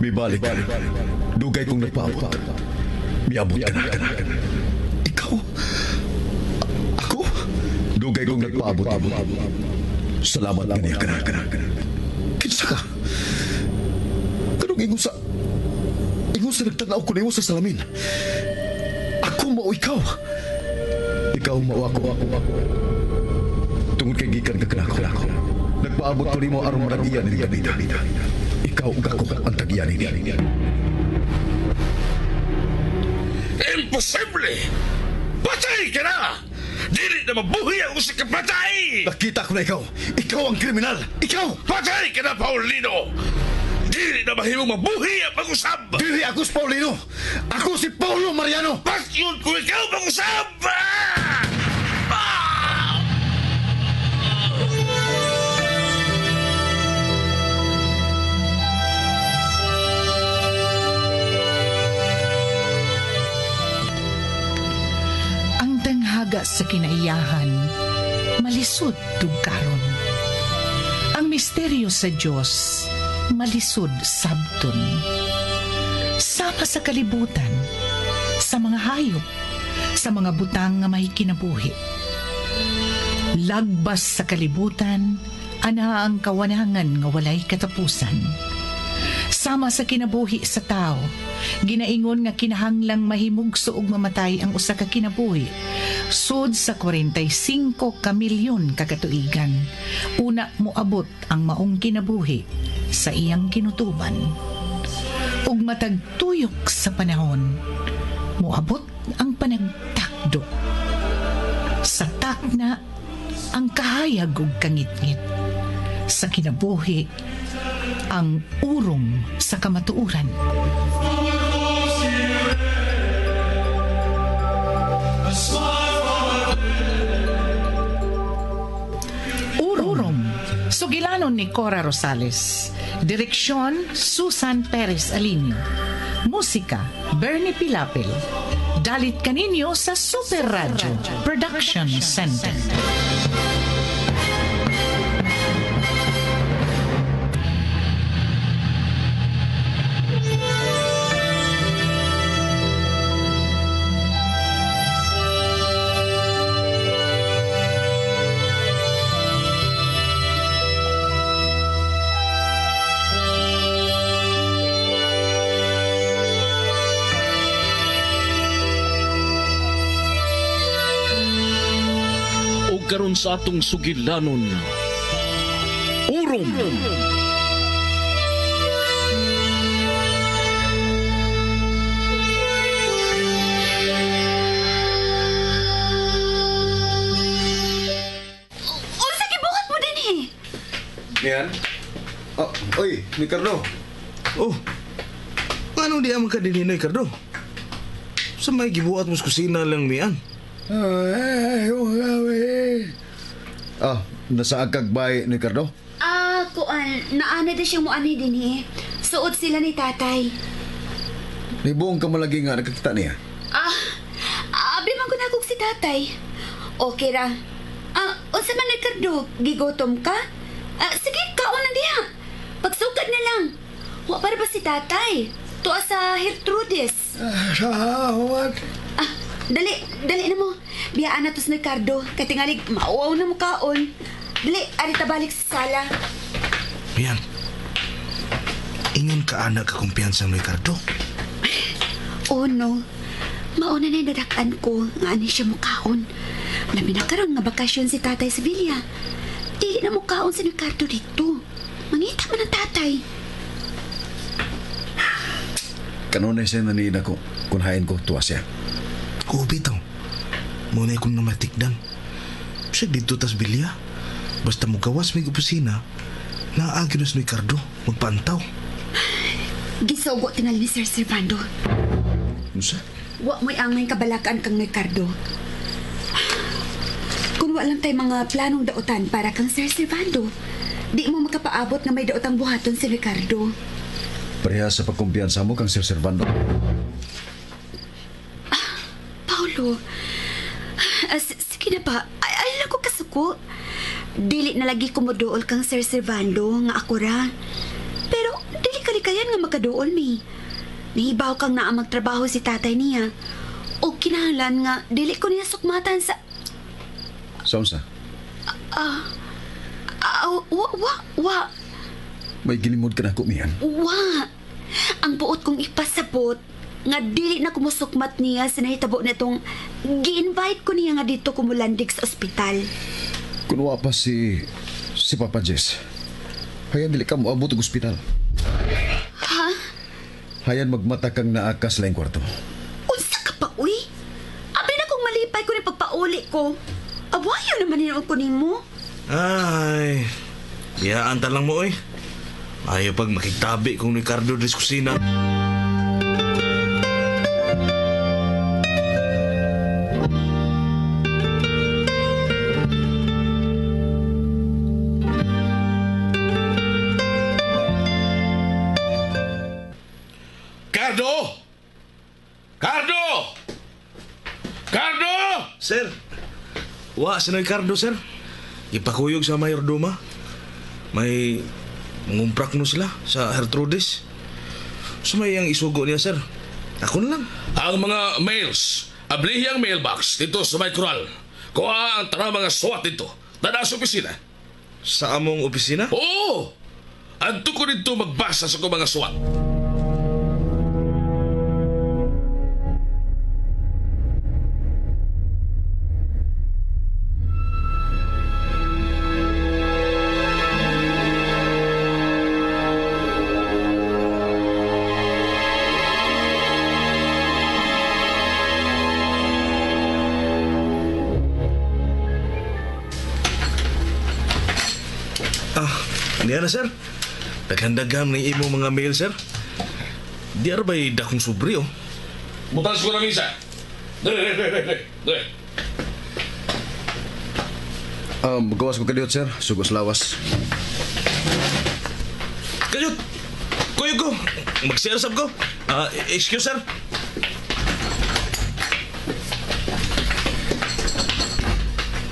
Mibalik. Dugay kong nagpaabot. Miabot ka na. Ikaw? Ako? Dugay kong nagpaabot. Salamat ka niya. Kinsa ka? Pero ingon sa nagtanaw ko na sa salamin. Ako mao ikaw. Ikaw mao ako. Tungod kay gikan ka kanako. Nagpaabot ko nimo aron maragiyan ni Ganida. Ikaw ug ako ang tagiyan ni. Imposible! Patay ka na! Dili na mabuhi ang usi ka patay! Nakita ko na ikaw. Ikaw ang kriminal. Ikaw! Patay ka na, Paulino! Dili na mahimong mabuhi ang pag-usab! Dili ako si Paulino. Ako si Paulo Mariano. Bakit ko ikaw pag-usab? Ang tanghaga sa kinaiyahan, malisod tugkaron. Ang misteryo sa Diyos, malisod sabton. Sama sa kalibutan, sa mga hayop, sa mga butang nga may kinabuhi. Lagbas sa kalibutan, ana ang kawanangan nga walay katapusan. Sama sa kinabuhi sa tao, ginaingon nga kinahanglang mahimugso ug mamatay ang usa ka kinabuhi sud sa 45 ka milyon ka katuigan. Una moabot ang maong kinabuhi sa iyang kinutuban. Ug matag tuyok sa panahon, moabot ang panagtakdo. Sa takna ang kahayag ug kangitngit. Sa kinabuhi ang urong sa kamatuuran. Urong, sugilanon ni Cora Rosales. Direksyon, Susan Perez Alinio. Musika, Bernie Pilapil. Dalit kaninyo sa Super Radio Production Center. Karon sa atong sugilanon, Urong. Unsa gibuhat mo din eh? Mian? Oh, oy, Ricardo. Oh, ano di ang makadininoy, Ricardo? Sa may gibuhat mo sa kusina lang, Mian? Nasa agkagbay ni Ricardo? Naana din siyang muanay din eh. Suot sila ni tatay. Nibuong ka malagi nga nakakita niya. Abi man ko nagog si tatay. Okay ra. Unsa man Ricardo, gigotom ka? Sige, kaon na diha. Pagsugad na lang. Wa para ba si tatay? Tuwa sa Gertrudis. Salamat. Dali na mo. Biyaan na to si Ricardo. Kaya tingalig, mauaw na mo kaon. Dali, arita balik sa sala. Mian, ingon ka anak ka kumpiyansa mo, Ricardo? Oh no. Mauna na yung dadakan ko nga ani siya mukaon. Labi na karon nga bakasyon si tatay sa Villa. Dili na mukaon si Ricardo dito. Mangita man ang tatay. Kanunay siya nanina ko. Kunhain ko, tuwa siya. Oo, bitaw. Muna kong namatikdan. Siya dito tas Villa. Basta mo gawas may opisina, naagi na si Ricardo magpantaw. Gisugo tingal ni Sir Servando. Nusa? Wa mo'y angay kabalakaan kang Ricardo. Kung wa lang tay mga planong daotan para kang Sir Servando, di mo makapaabot na may daotang buhaton si Ricardo. Pareha sa pagkumpiyansa mo kang Sir Servando. Paulo, sige na ba? Ay lang ko kasuko. Dili na lagi kumuduol kang Sir Servando nga ako ra. Pero dili kalikayan nga makaduol mi. Nahibaw kang naa magtrabaho si tatay niya. O kinahanglan nga dili ko niya sukmatan sa... Saunsa, Wa. may gilimod ka na ko, Mian. Wa. Ang buot kong ipasabot nga dili na kumusukmat niya sa nahitabo nitong gi-invite ko niya nga dito kumulandig sa ospital. Kunwa pa si Papa Jess. Hayan dili ka moabot og ospital. Ha? Hayan magmata kang naa ka sa laing kwarto. Unsa ka pa, uy? Abi na kung malipay ko ni pagpauli ko. Awayo naman niyo ko nimo. Ay, biyaan ta lang mo, oy. Ayaw pag makitabi kung Ricardo Dres kusina. Cardo! Cardo! Cardo! Sir, wa si Ricardo, sir. Ipakuyog sa mayordoma. May mangumprak no sila sa Hertrudes. Sumay ang isugo niya, sir. Ako na lang. Ang mga mails, ablihiyang mailbox dito sa may kural. Kuha ang tanang mga suwat dito. Tada sa opisina. Sa among opisina? Oo! Adto ko dito magbasa sa kong mga suwat. Niya na, sir. Naghandagam ng imo mga mail, sir. Di arbay dakong subri, oh. Butas ko na misa. Dali. Magawas ko kadiyot, sir. Sugos lawas. Kayot! Kuyog ko! Mag-share sab ko! Excuse, sir.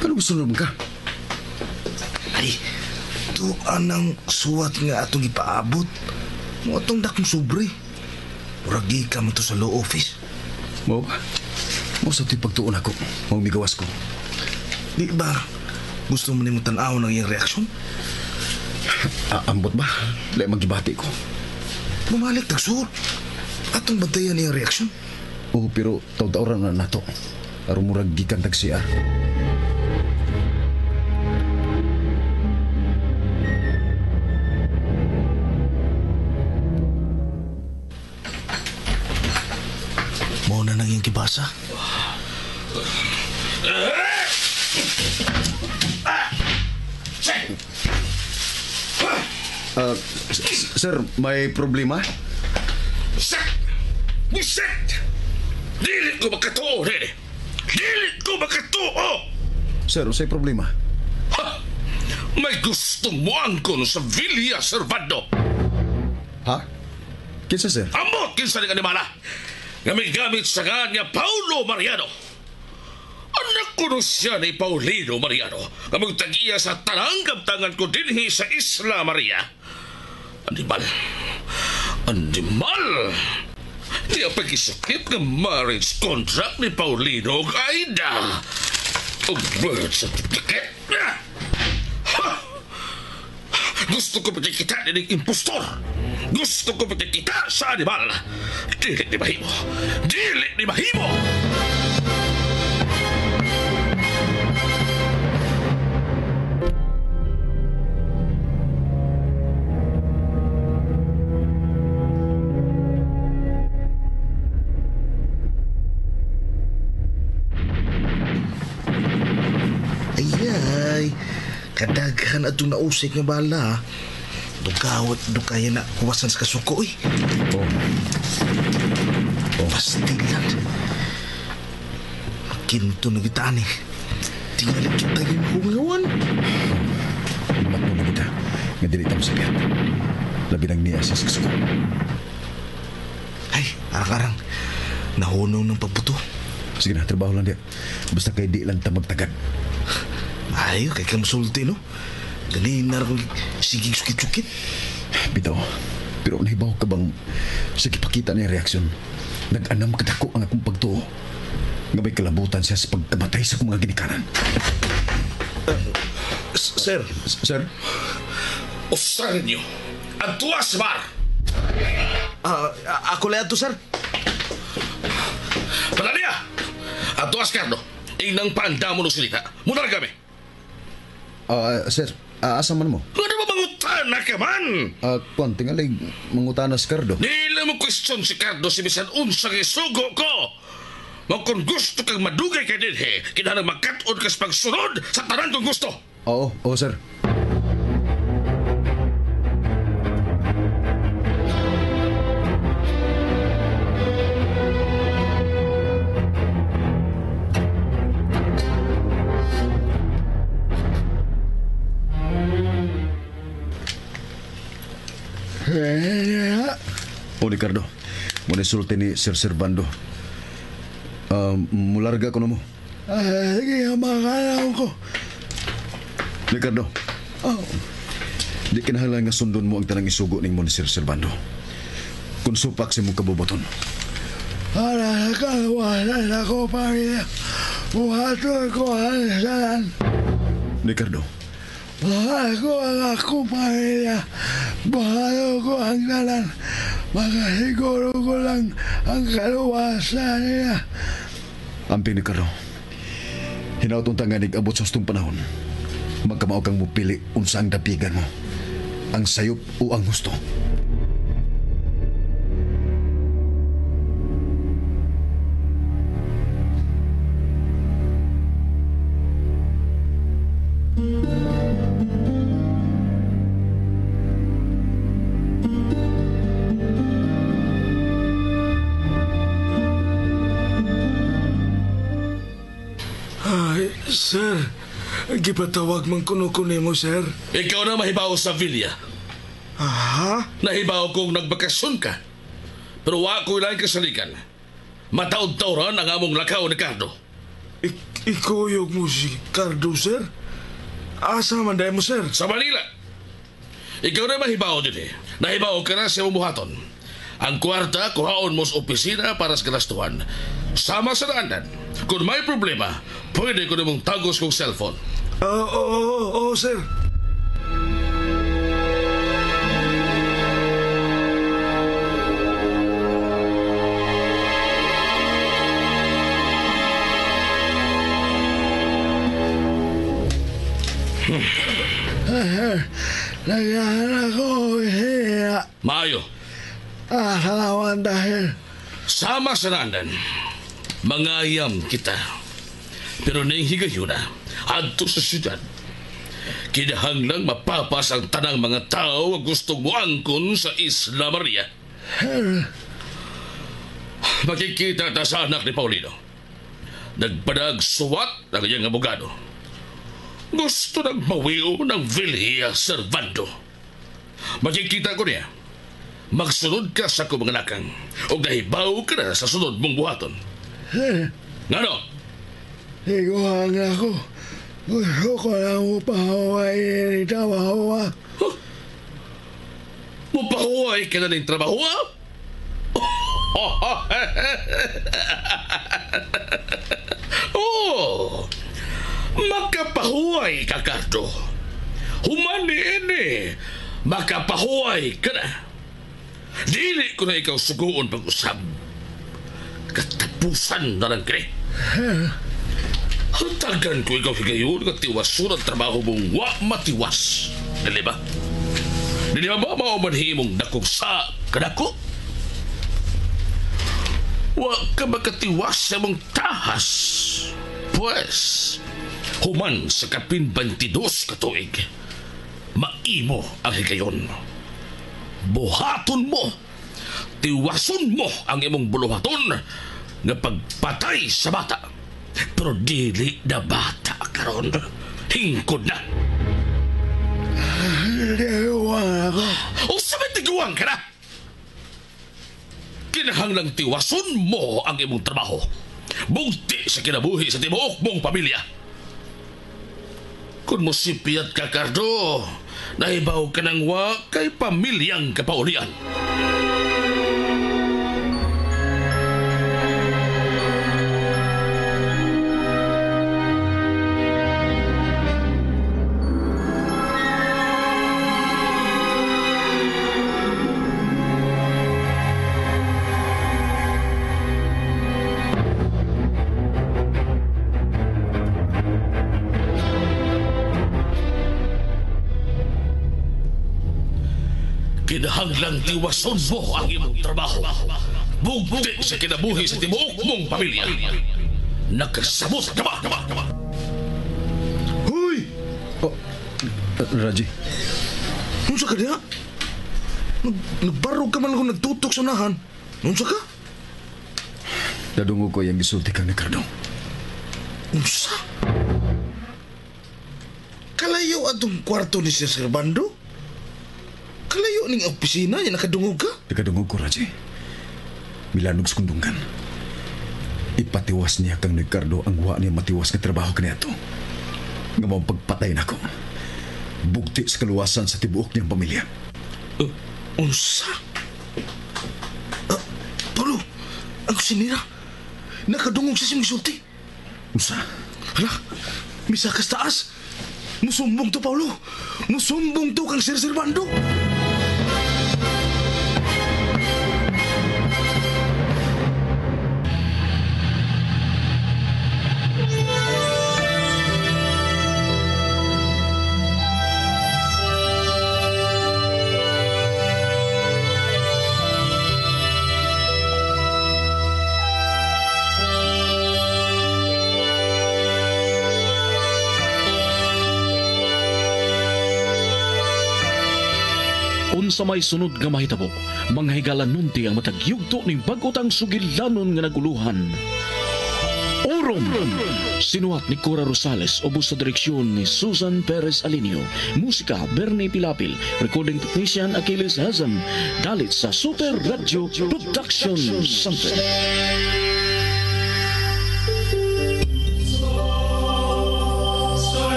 Ano gusto naman ka? Ay, ito anang suwat nga atong ipaabot. Mo atong dakong subri. Uragi ka mo to sa law office. Mo sa ito'y pagtuon ako. Mau migawas ko. Di ba gusto mo nimo tan-aw ng iyang reaksyon? Ambot ba? Lai magibati ko. Bumalik tagsuot. Atong bantayan iyang reaksyon. Oo, pero taw-tauran na nato. Aron murag gikan tag-CR. Mo na nang iyang kibasa. Sir, may problema? Set! Buset! Dili ko makatuo, Nene. Dili ko makatuo! Sir, usay problema? Ha! May gusto mo angkon sa Villa Servando. Ha? Kinsa, sir? Ambot kinsa ni animala. Nga may gamit sa kanya Paulo Mariano. Anak ko no siya ni Paulino Mariano nga magtagiya sa tanang kaptangan ko dinhi sa Isla Maria. Animal. Di ang pag-isakit ng marriage contract ni Paulino ug Aida. O birth certificate. Ha! Gusto ko pagkikita ng impostor. Gusto ko pagkikita sa animal. Dili ni mahimo. Dili ni mahimo! Ay, kadaghan atong nausik nga bala. Dugawat dugaya na kuwasan sa kasuko, eh. Pastilan. Makinto na kita, eh. Tingalit kita yung hungawan. Lumat mo na kita. Nga dili tamo sabihan. Labi nang niya sa saksuko. Ay, arang-arang. Nahunong ng pagbuto. Sige na, trabaho lang diya. Basta kay di lang ta magtagad. Ay, kay kamusulti, no? Ganina rin sigig sukit-sukit. Bitaw. Pero nahibaw ka bang sa kipakita niya reaksyon, nag-anam kadako ang akong pagtuo. Nga may kalabutan siya sa pagkamatay sa akong mga ginikanan. Sir, Sir? Usarin niyo ang tuwas, Mar! ako lang ito, sir. Padaliya! Ang tuwas, Cardo. Inang panda mo nung silita. Muna kami. Sir, asa man mo? Ano ba mangutana ka man? Kuan, tingalay, mangutanas Cardo. Nila mo question si Cardo si bisan unsang isugo ko. Mo kung gusto kang madugay ka din, kinahanglan magkat-on ka sa pagsunod sa tanan kung gusto. Oo, sir. Ricardo, muna sulti ni Sir Servando. Mularga ko na mo. Sige, makakalaw ko. Ricardo, di kinahanglan nga sundon mo ang tanang isugo ning mo ni Sir Servando. Kung supak sa mong kabubaton. Para nakawalan ako, pamilya. Buhaton ko ang salan. Ricardo, Mahal ko ang akong pamilya. Mahal ko ang salan. Makasiguro ko lang ang kaluwasan niya. amping Ricardo. Hinautong tanganig abot sa hustong panahon. Magkamao kang mupili unsa ang dapigan mo. Ang sayop o ang gusto. Ay, sir. Gipatawag man kuno mo, sir. Ikaw na mahibaw sa Villa. Ha? Nahibaw kong nagbakasyon ka. Pero wa ko lang kasalikan. Mataod-tauran ang among lakaw ni Cardo. Ikuyog mo si Cardo, sir? Asa man dahil mo, sir? Sa Manila. Ikaw na mahibaw din. Nahibaw ka na sa umuhaton. Ang kwarta, kuhaon mo sa opisina para sa kalastuhan. Sama sa daanan. Kung may problema, pwede ko namang tagos kong cellphone. Oo, sir. Naghahanap ko siya. Maayo. Salamat dahil. Sama sa daanan. Mangayam kita. Pero nahihigayon na. Adto sa syudad. Kinahanglang mapapas ang tanang mga tao ang gustong mo angkon sa Isla Maria. Makikita na sa anak ni Paulino. Nagpadag suwat ang iyang abogado. Gusto nang mawiyo ng Villa Servando. Makikita ko niya. Magsunod ka sa kumanganakang o nahibaw ka na sa sunod mong buhaton. Ngano? Iguang ako. Gusto ko lang upahaway ni trabaho. Mupahuay ka na ng trabaho, ah? Oh, makapahuay ka, Cardo. Humani, makapahuay ka na. Dili ko na ikaw suguon pag-usab. Katapusan na lang kay. Hatagan ko ikaw higayon at tiwason ang trabaho mong wa matiwas. Dili ba? Dili ba maumanhimong dakong sa kadako? Wa ka makatiwas sa mong tahas. Pues, human sa kapin 22 katuig, maimo ang higayon. Buhaton mo, tiwason mo ang imong buluhaton nga pagpatay sa bata. Pero dili na bata karon, hingkod na. Tiguang ako. O sabay tiguang ka na? Kinahanglang tiwason mo ang imong trabaho. Bugti sa kinabuhi sa tibuok mong pamilya. Kung musipiyat ka, Cardo, nahibaw ka ng wa kay pamilyang kapaulian. Kinahanglang tiwason mo ang imong trabaho. Bugti sa kinabuhi sa tibuok mong pamilya. Nagkasamot ka ba? Hoy! Raji, Nunsa ka niya? Nagbarog ka man kung nagtutok sa unahan. Nunsa ka? nadungog ko yung gisulti kang ni Cardo. Unsa? Kalayo atong kwarto ni Sir Servando? Kalayo ning opisina niya nakadungog ka? Nakadungog ko, Raji. Milanog sa kundungan. Ipatiwas niya kang ni Cardo ang wa niya matiwas nga trabaho kaniya to. Nga mong pagpatay na ko. Bugti sa kaluwasan sa tibuok niyang pamilya. Unsa? Paulo, ang kusinira. Nakadungog sa simisulti. Unsa? Hala, misakas taas. Musumbong to, Paulo. Musumbong to kang Sir Servando. Unsa may sunod nga mahitabo, manghigalan nunti ang matagyugto ning bagotang sugilanon nga naguluhan. Orom! Sinuhat ni Cora Rosales ubos sa direksyon ni Susan Perez Alinio. Musika Bernie Pilapil. Recording technician Achilles Hazam. Dalit sa Super Radio Production Center.